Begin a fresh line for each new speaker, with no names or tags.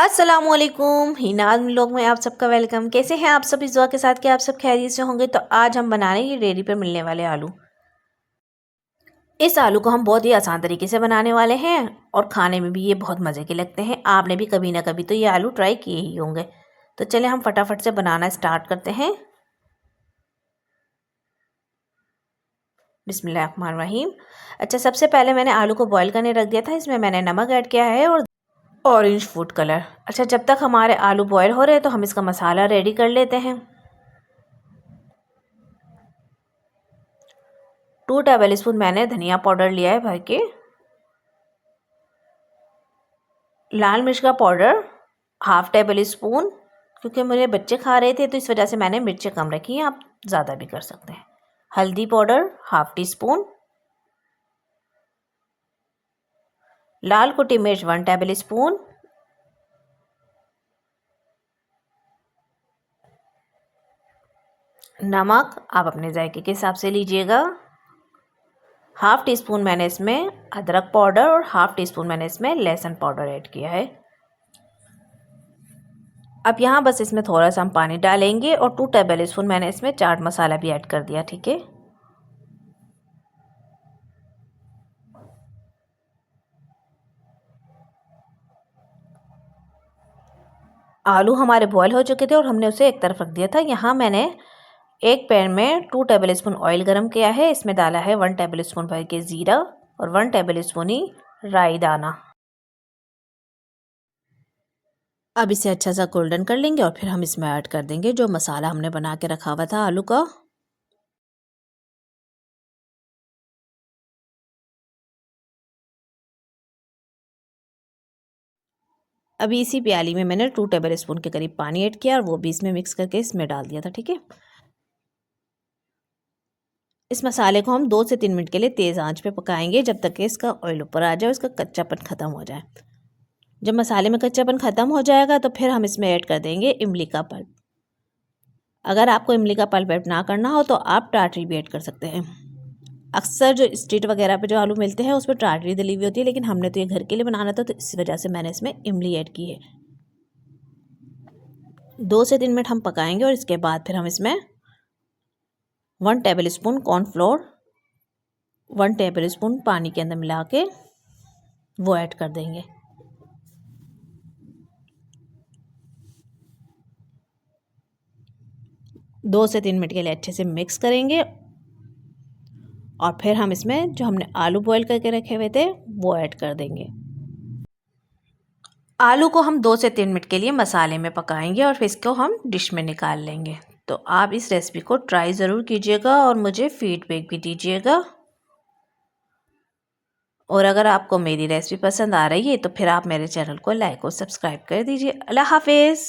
अस्सलामुअलैकुम हिनाज लोग में आप सबका वेलकम। कैसे हैं आप सब? इस दुआ के साथ कि आप सब खैरियत से होंगे। तो आज हम बना रहे हैं ये रेडी पे मिलने वाले आलू। इस आलू को हम बहुत ही आसान तरीके से बनाने वाले हैं और खाने में भी ये बहुत मज़े के लगते हैं। आपने भी कभी ना कभी तो ये आलू ट्राई किए ही होंगे। तो चले हम फटाफट से बनाना स्टार्ट करते हैं। बिस्मिल्लाहिर्रहमानिर्रहीम। अच्छा, सबसे पहले मैंने आलू को बॉईल करने रख दिया था। इसमें मैंने नमक ऐड किया है और ऑरेंज फूड कलर। अच्छा, जब तक हमारे आलू बॉयल हो रहे हैं तो हम इसका मसाला रेडी कर लेते हैं। 2 टेबल स्पून मैंने धनिया पाउडर लिया है भर के। लाल मिर्च का पाउडर हाफ टेबल स्पून, क्योंकि मेरे बच्चे खा रहे थे तो इस वजह से मैंने मिर्चें कम रखी हैं। आप ज़्यादा भी कर सकते हैं। हल्दी पाउडर हाफ टी स्पून। लाल कुटी मिर्च 1 टेबल स्पून। नमक आप अपने जायके के हिसाब से लीजिएगा। हाफ टी स्पून मैंने इसमें अदरक पाउडर और हाफ टी स्पून मैंने इसमें लहसुन पाउडर ऐड किया है। अब यहाँ बस इसमें थोड़ा सा हम पानी डालेंगे और 2 टेबल स्पून मैंने इसमें चाट मसाला भी ऐड कर दिया। ठीक है, आलू हमारे बॉयल हो चुके थे और हमने उसे एक तरफ रख दिया था। यहाँ मैंने एक पैन में 2 टेबल स्पून ऑयल गरम किया है। इसमें डाला है 1 टेबल स्पून भर के ज़ीरा और 1 टेबल स्पून ही राई दाना। अब इसे अच्छा सा गोल्डन कर लेंगे और फिर हम इसमें ऐड कर देंगे जो मसाला हमने बना के रखा हुआ था आलू का। अभी इसी प्याली में मैंने 2 टेबल स्पून के करीब पानी ऐड किया और वो भी इसमें मिक्स करके इसमें डाल दिया था। ठीक है, इस मसाले को हम 2 से 3 मिनट के लिए तेज़ आंच पे पकाएंगे जब तक कि इसका ऑयल ऊपर आ जाए, इसका कच्चापन ख़त्म हो जाए। जब मसाले में कच्चापन ख़त्म हो जाएगा तो फिर हम इसमें ऐड कर देंगे इमली का पल्प। अगर आपको इमली का पल्प ऐड ना करना हो तो आप टाटरी भी ऐड कर सकते हैं। अक्सर जो स्ट्रीट वगैरह पे जो आलू मिलते हैं उस पर टाटरी डली हुई होती है, लेकिन हमने तो ये घर के लिए बनाना था तो इस वजह से मैंने इसमें इमली ऐड की है। 2 से 3 मिनट हम पकाएंगे और इसके बाद फिर हम इसमें 1 table spoon cornflour 1 table spoon पानी के अंदर मिला के वो ऐड कर देंगे। दो से 3 मिनट के लिए अच्छे से मिक्स करेंगे और फिर हम इसमें जो हमने आलू बॉईल करके रखे हुए थे वो ऐड कर देंगे। आलू को हम 2 से 3 मिनट के लिए मसाले में पकाएंगे और फिर इसको हम डिश में निकाल लेंगे। तो आप इस रेसिपी को ट्राई ज़रूर कीजिएगा और मुझे फीडबैक भी दीजिएगा। और अगर आपको मेरी रेसिपी पसंद आ रही है तो फिर आप मेरे चैनल को लाइक और सब्सक्राइब कर दीजिए। अल्लाह हाफिज़।